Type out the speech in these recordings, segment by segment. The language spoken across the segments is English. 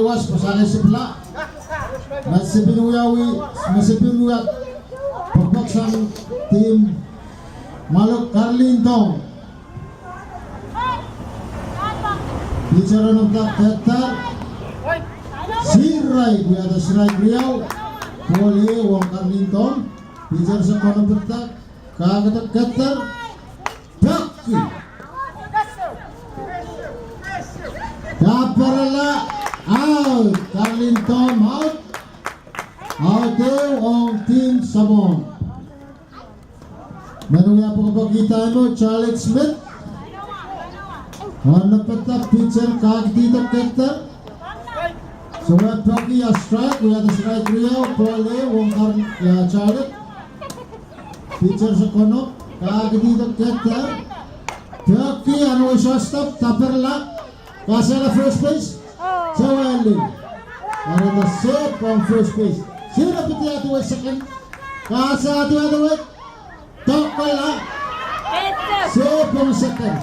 ruas pasangan sebelah masih binuya pagbaksang tim Maluk Carlington. Bicara nomor Ketar Sirai Biada Sirai Riau boleh wong Carlington. Bicara sekolah bertak kaget Ketar Baki Daparala out Carlington out on tim Sabon. Menunya pagkakita mo Charlie Smith. Warna peta pitcher kaget dito Ketar. Surat Baki ya strike, we ada strike Riau boleh wong ya Charlie. Pitcher sekono kaget dito Ketar. Baki anu shortstop taperla. Kasih first base. Jawali. Ada the save on first base. Sino piti atu second. Kasih atu Tokala. Save on second.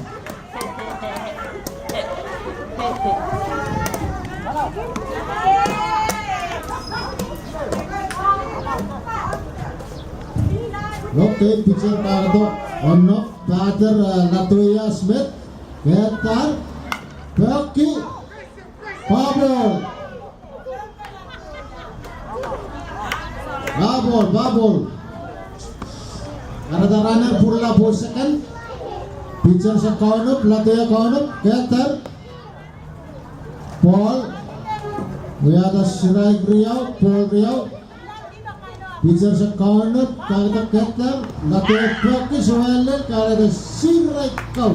Okay, pitcher Pardo on batter Latoya Smith. Ketar Baki Babol ada runner purla for second. Pitcher sa kaunup Latoya kaunup Ketar Paul we ada Sirai Riau Paul Riau. Pitcher sa kaunup kaget Ketar Latoya Baki suwele kaget Sirai kau.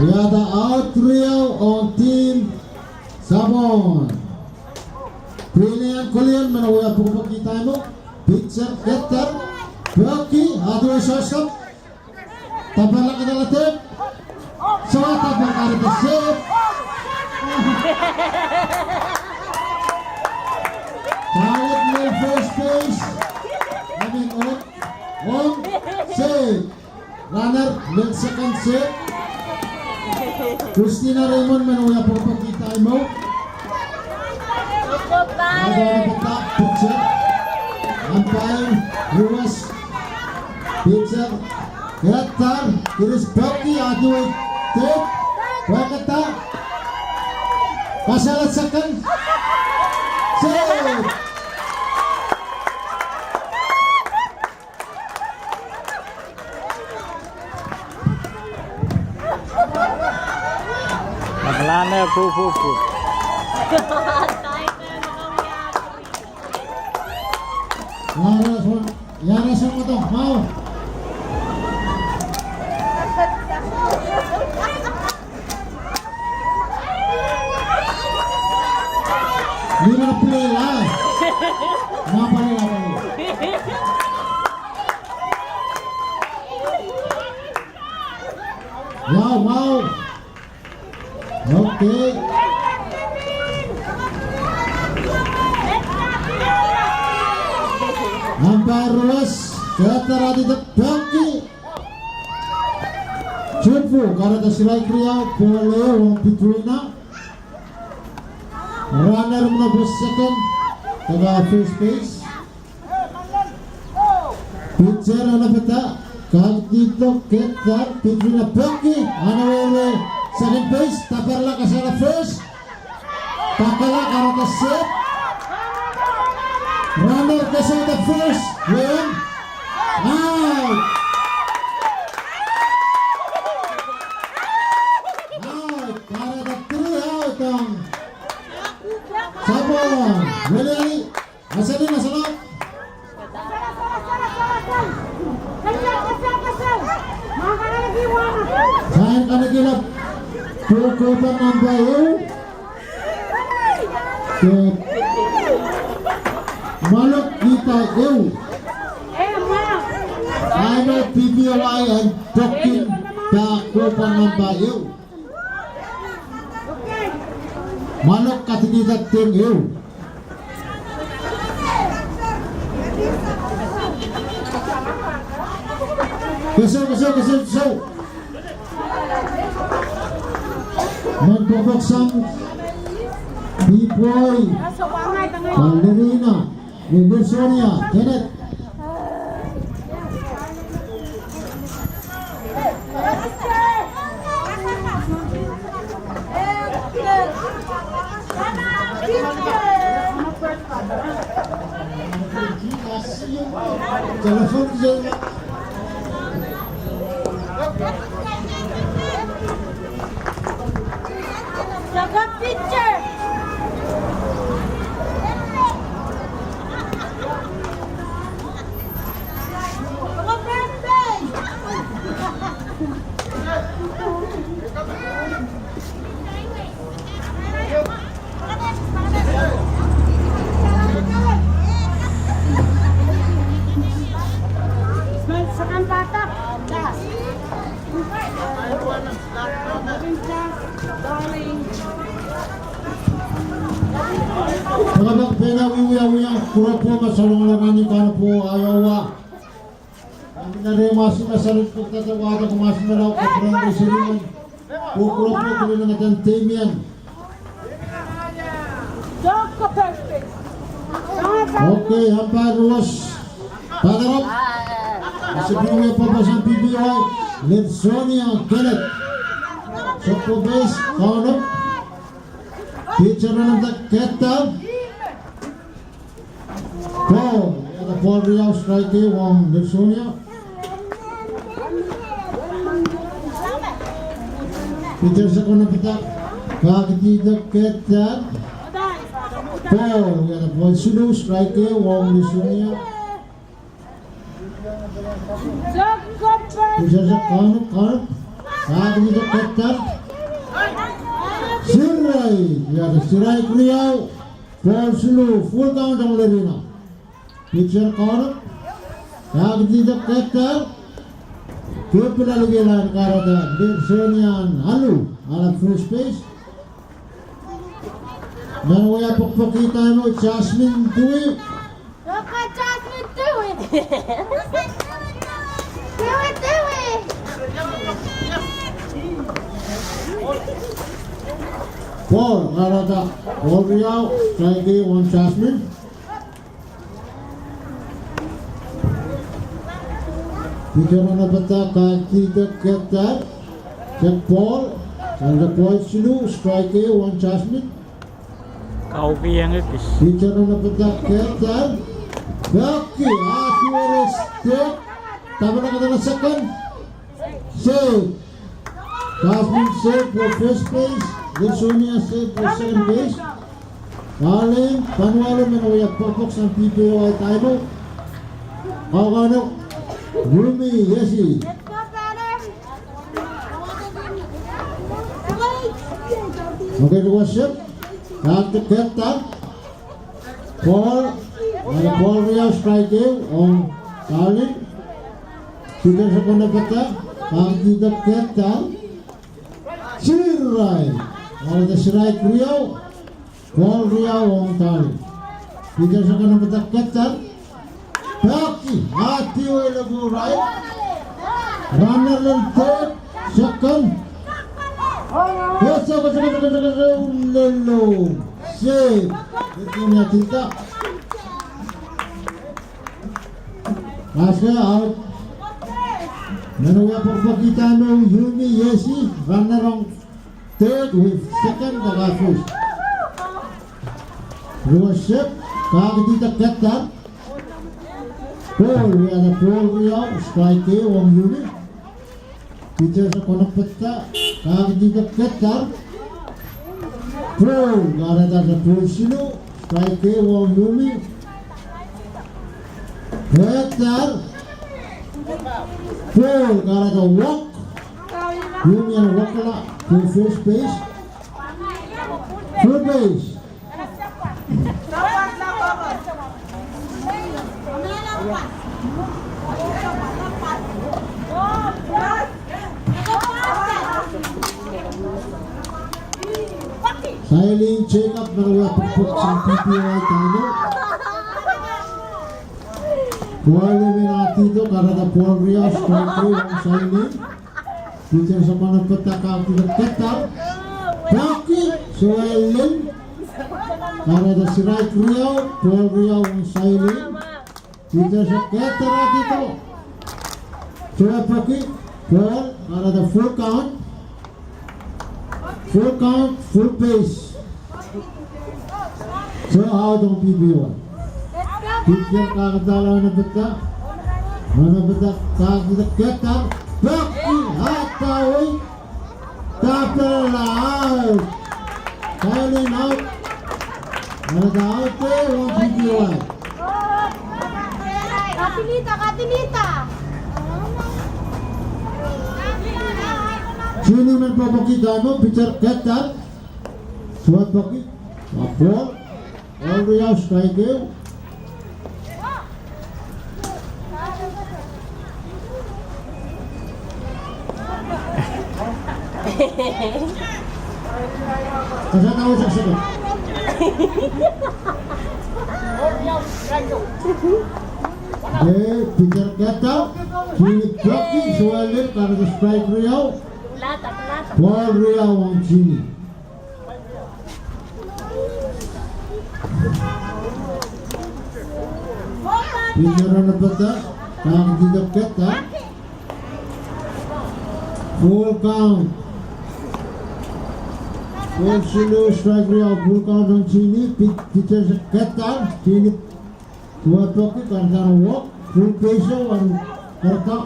We ada out Riau on team Sabon. Pilihan kalian menawa pupuk kita mo. Pitcher Ketar Baki adu shortstop. Tabala kita latih. Soal tabal karena save. Charlie Mill first base. On save. Runner mid second save. Christina Raymond menuya pupuk kita mo. Ada petak pitcher. Umpire Ruas pitcher Ketar Chris Baki adu tip. Wakata pasalat second save. Maglana pu. Yaras mo to, mau. Lima play lah. Ngapa ni? Wow. Okay. Umpire Ruas Ketar adi Baki Cupu karena Sirai Riau boleh wong Pitruina. Runner menembus second ke first base. Pitcher ana peta Kaldito Ketar Pitruina Baki ana wele second base taperla ke sana first. Takala karena save. Runner ke the first win out. Para the 3 out ang Sabon. Wala Masalin na salot. Sayang ka nagilap. Pukupan ng bayo. Maluk kita eu. Ano PBY ang talking dakupan ng bayo. Maluk katigitat tim eu. Kesel. Magpapaksang Pipoy Valerina Wilsonia Kenneth. Telepon je. Jaga picture. Jaga birthday. Sekan patak. Das. Darling. Pagkabak pena wiwi-wiwi pura-pura masalong larani para po ayawa. Ang naremasi na sa rin pagtatawada kumasin na raw kaprang resiliman. Pura-pura tuloy na natin temian. Jaga birthday. Okay, umpire rules. Pagarap. Sebelumnya pembahasan PBI Lidsonia Kenneth. Soko base Kaunuk. Pitcher untuk Ketal. Ball. Ada Paul Riau strike Wong Lidsonia. Pitcher sekolah petak. Kaki untuk Ketal. Ball. Ada Paul Sulu strike Wong Lidsonia. Pitcher sekolah Kaki untuk Ketal. Sirai, ya Sirai Riau, Paul Sulu, full count ang Lerina. Pitcher corner, kaki tidak Ketal, kepala lagi lah karena Sonia Halu, alat first base. Dan waya pokpok kita mo Jasmine Dewey. Jaga Jasmine Dewey. Dewey. Paul, karena Paul Riau, strike one Jasmine. Pitcher na bata kaki Ketal, check Paul, ada Paul Sulu, strike one Jasmine. Kau yang itu. Pitcher na bata Ketal, kaki hati waris take, tapi nak kata second, save. Jasmine save for first base. Lidsonia save for second base. Darling, Panualo menawayak pokok sang PBI tayo. Kawanok, Rumi Yesi. Okay, dua shot. Kaki Ketal. Paul. Ada Paul Riau strike on Darling. Sudah sekolah peta. Kaki Ketal. Sirai. Ada Sirai Riau. Paul Riau on Darling. Sudah sekolah peta Ketal. Kaki hati lagu right. Runner dan third. Second. Kesa lelo. Save. Lidsonia tidak. Masih out. Menawa pokok kita mo Yumi Yesi. Runner on third with second daga first. Dua shot. Kaki tidak Ketal. Paul, ada Paul Riau, strike Wong Yumi. Pitcher sa konak peta, kaki tidak Ketal. Paul, ada Paul Sulu, strike Wong Yumi. Ketal. Paul, ada walk. Yumi ang walk la, to first base. Third base. Silent check up menawa pokok sang PBI tayo. Kuala Minati itu karena Paul Riau strike Wong Silent. Pitcher sa konak peta kaki Ketal. Rocky Suelin karena ada Strike Riau, Paul Riau Saili Peter Seketer dito Suel Rocky Paul karena ada full count, full pace. So how don't PB1 Peter kakadala na bata kakita Keter Rocky Hatawi Tapel out Silent out ada out there, won't PB1 Katilita. Sini menpapaki dano Peter Keter Suat paki Apol All Real strike game Kasi tahu saksama Peter Keter Sini Rocky Suelin karena strike Riau Paul Riau ang sini Peter na bata kakita Keter full count full silo strike Riau full count ang sini Peter Keter sini Tua Toki karena walk full peso ang karta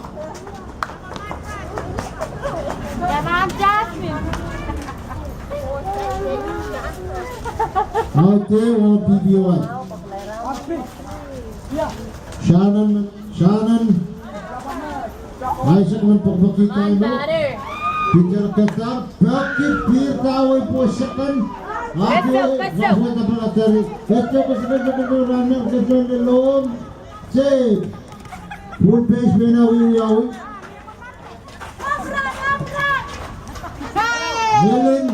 Jangan Jasmine. out there won't PB1 Shannon Isaac menpapakita ino Peter Keter Rocky Pirtaway po second Ate Mahmoud na palatari Keter kasi runner Keter alone save full pace Benawi Helen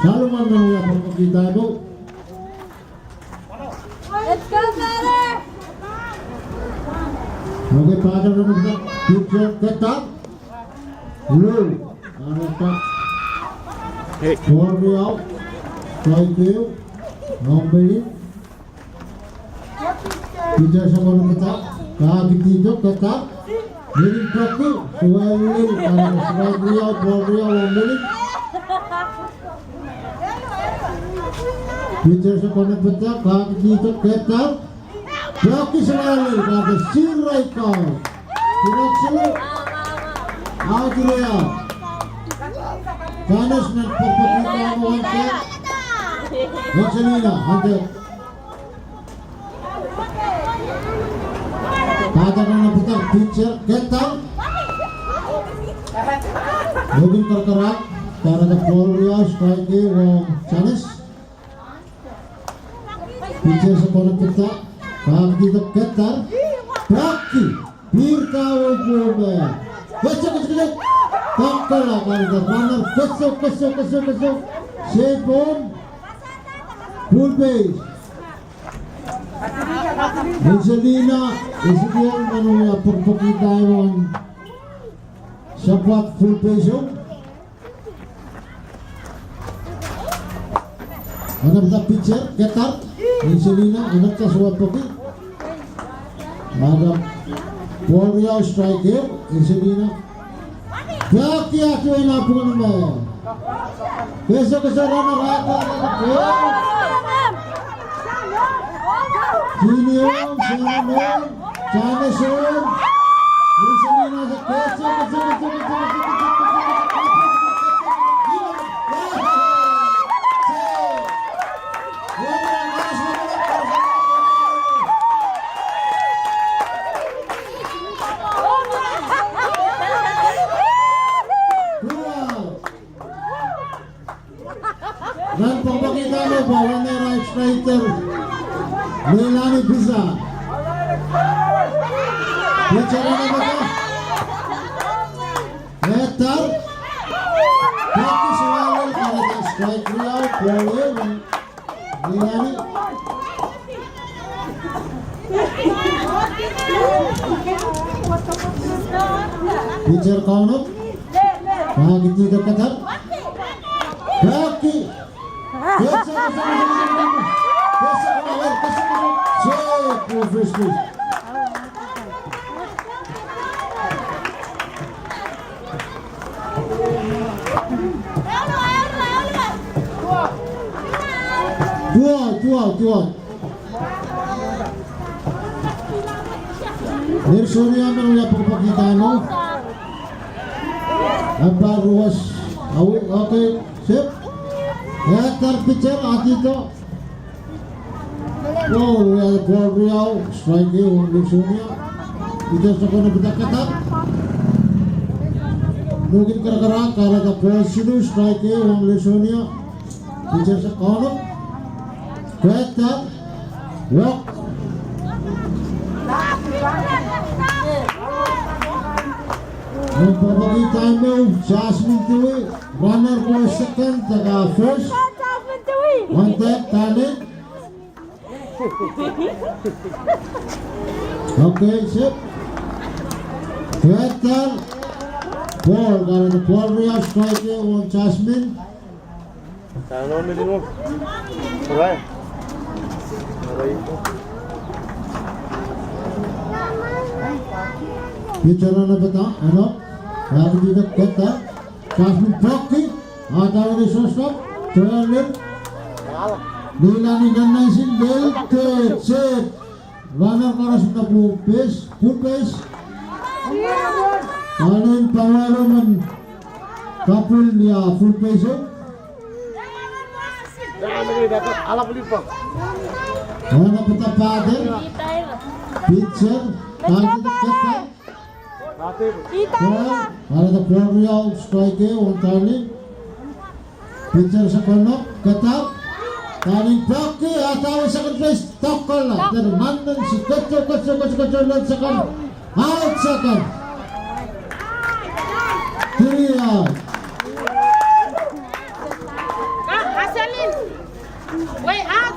Salman na wala papakita ino Let's go, brother. Okay, pada naman Peter Keter low karena Hey. Paul Riau strike game nombeli Peter sa mga kata kagit dito Keter miring Rocky Suelin karena strike Riau Paul Riau nombeli Peter sa mga kata kagit dito Keter Rocky Suelin karena siray count Pinaksilo out Riau Panas nagpapakita mo ang set Rosalina hanggang Pada na napitan Peter Keter Login karkarak para na Paul Riau strike game Chanes Peter sa mga pita kagita Keter Rocky Pirtaway po Keso Takala karena runner keso save on full base Angelina isigian manuya pagpakita yung sapat full base yung anak ta pitcher Keter Angelina anak ta suat pagi ada Paul Riau strike game Angelina Rocky ako ay napungan naman. Keso rana rata. Siniom, Shannon, Chaneson. Rosalina sa keso. Dan pagpakita mo ba na right striker Melanie Biza Bicara na ba ka? Keter Rocky Suelin karena strike Riau Paul Melanie Pitcher Kaunuk Kahit dito Keter Rocky. Dua. Nirsunia menunya Pagpakitano. Apa ruas? Oke, sip. Hector pitcher Atito. Oh, we have ball Riau, strike on Nirsunia. Itu sekolah kita ketat. Mungkin gerak-gerak karena ada ball sidu strike on Nirsunia. Pitcher sekolah. Hector. Walk. Pagpagi time Jasmine Tui, runner for second, taga first. One tap, talent. Okay, sip. Hector. Ball, got the ball real strike on Jasmine. Tanong nila mo. Alright. Pitcher na bata, ano? Lagi dito kota. Jasmine Proki, ada di shortstop, Terlin. Nilani ganaisin delte, set. Runner karas na full base. Kanin pangalo man kapul niya full base. Dapat alap ulit pa. Ano bata father? Pitcher, lagi dito kota. Ada Florial strike on turning. Pitcher sa konok, ketat. Turning Proki, atawa second base, tokol na. Termandan si Kocho lang second. Out second. 3 out. Haselin. Way up.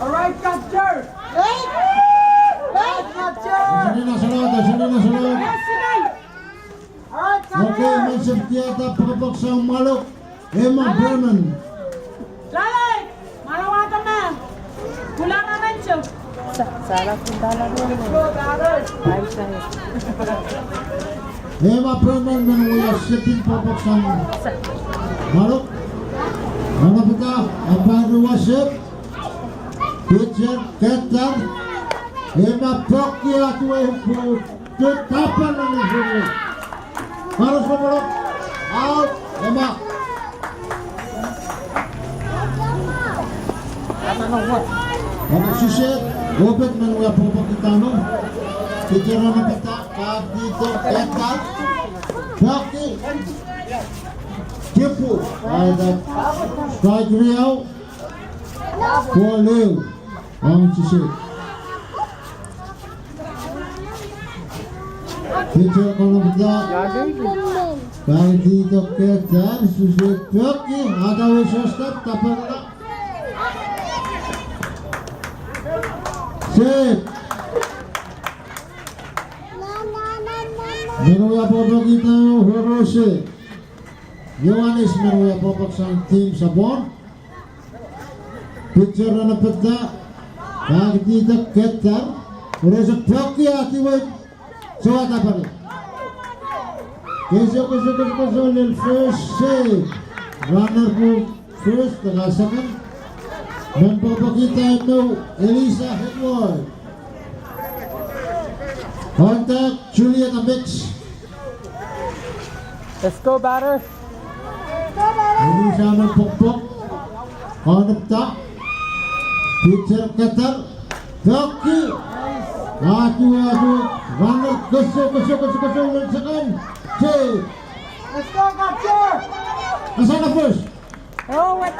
Alright, capture! Sini na sunod. Alright, Okay, may sabtiyata pagkapak sa malok. Emma Berman. Lalay! Malawatan na! Wala na rin siya. Emma Berman menuya shipping pagkapak sa malok. Ano ba ka? Abang worship. Pitcher, Ketan. Emma Proki atuwa yung tutapan ng isuyo. Harus memeluk. Out. Emma. Ano susit? Gobet menuya Pagpakitano. Pitcher na pita. Kag dito, Ketan. Proki. Tipu. Ada strike Riau. Poleu. Ang susit. Pitcher kalau kita kali dito Ketan susit Proki. Ada shortstop tapang na. Set. Menuya Pagpakitano Horose. Yohanes menuya Pagpaksang team sa bon. Pitcher na napita. Kali dito Ketan. Horose Proki atiway. Suat apa nih? Kesok lil first save. Runner for first, tengah second. Dan Pagpakitano Elisa Hedward. Contact Juliet Amix. Let's go, batter. Elisa Pokpok. Hanap tak. Pitcher Ketan. Proki. Atu. Runner kesok lil second. Save. Let's go, capture! Asana first. Oh, what?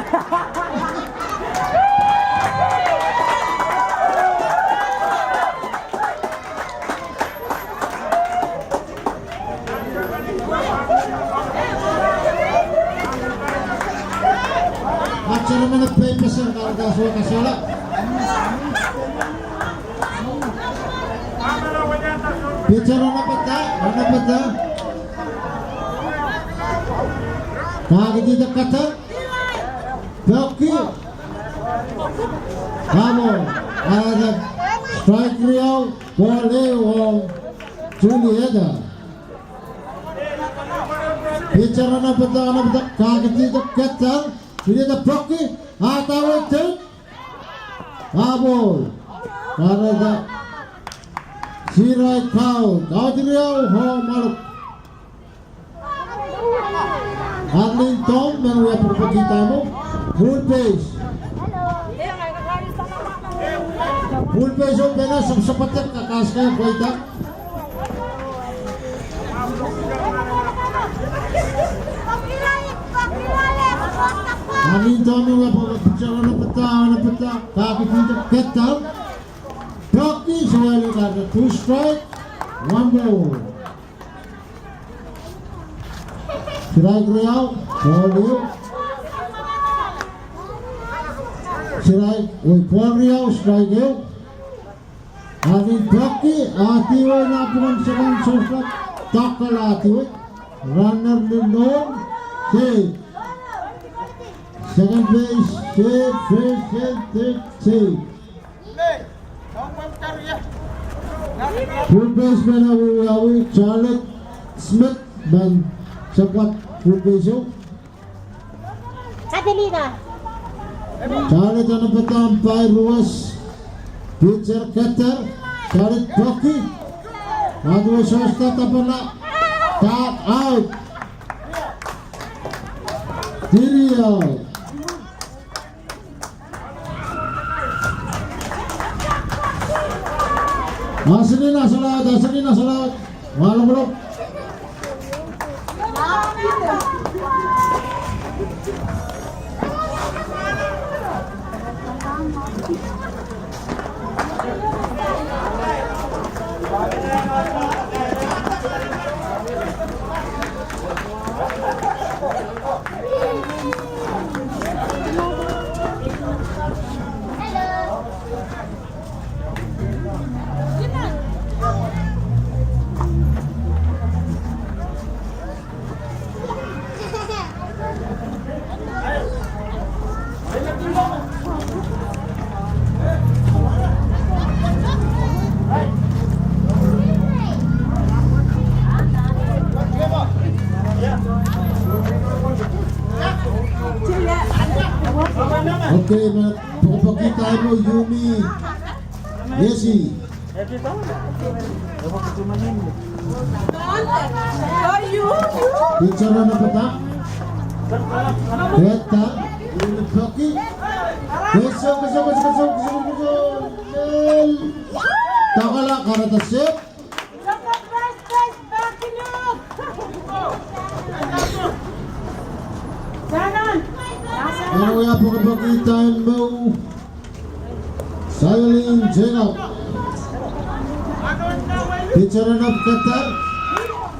Matcha naman ang paper sir, karagasuwa kasala. Pitcher na pata. Kagitita kata. Doki. Vamos. Ada strike Rio. Boleh wong Julieta. Pitcher na pata. Kagitita kata. Julieta Doki. Atawa take. Vamos. Ada Sirai kau Rio ho maluk. Arlington menuju perbukitan mo. Full base. Full base yung pena seperti kakasnya yang kuita. Arlington menuju perbukitan peta. Kaki pintu ketal. Rocky Joel ada 2 strike, 1 ball. Strike Riau, ball. Strike, Paul Riau, strike you. Having Rocky, Atiwa na punan second shot, takal Atiwa. Runner Lindon, save. Second base, save, third, save. Full baseman Awi Charlotte Smith dan sempat full base yun. Adelina. Charlotte ang napatampay Ruas pitcher cutter Charlotte Rocky Adwa Sosta tapala tap out Tirio Asli na salat. Walang bulok. Okay, pagpapakita mo Yumi Yesi bicara na pata Beta Yumi Paki Beso Takala karata sip Ano ya pagpapakita mo Sailin Jenop Pitcher na kata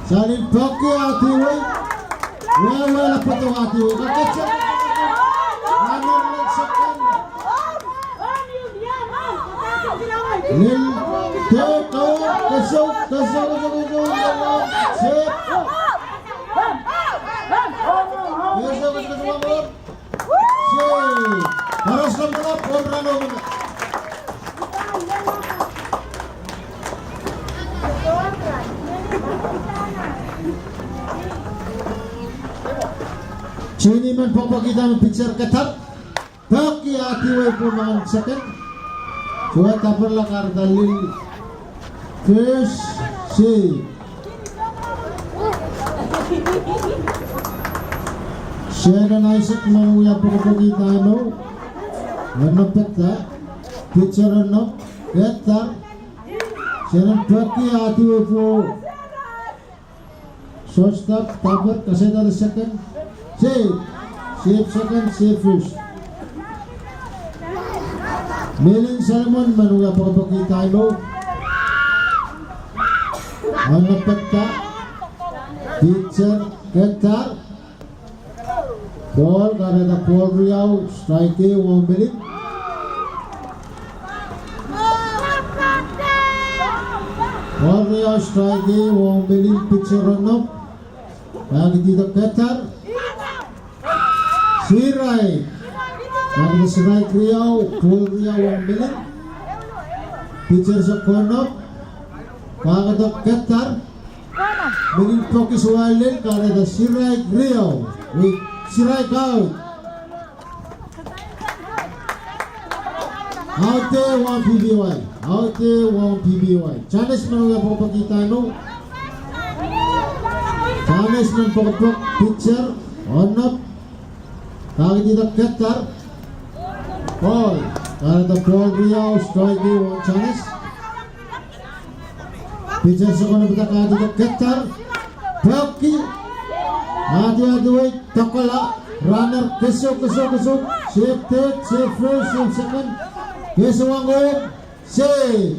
Salin Paki Atiway wala pa ito Atiway kakatsa runner lang second Lil Teko Kasaw Sip harus lemah kontra nomor Sini man kita pitcher ketat Baki Atiway pumangan second Coba taperlah Kardalil first save Shannon Isaac menuya pagpapakita mo Peta pitcher Ketar Shannon Baki Atiway po shortstop taper kaseta the second save save second, save first. Melin Salmon manuga pagpakita mo. Ano pekta? Pitcher Ketar. Ball karena Paul Riau strike wong Melin. Paul Riau strike wong Melin pitcher run-up. Lagi tidak Ketar. Sirai. Lagi strike Riau, Paul Riau wong Melin. Pitcher sa Konop. Kakatok Ketar. Melin Pokis Walin karena Sirai Riau. With strike out. Out there, 1 PBY. Out there, 1 PBY. Chanes manuga pagpakita no. Chanes ng pagpok pitcher. On up. Kagi dito Ketar. Ball. Karena Paul Riau strike one Chanes. Pitcher sa kono bita kagi dito Ketar. Poki. Adi-adi Takala. Runner kesok. Save third, save first, save second. Kesawang save.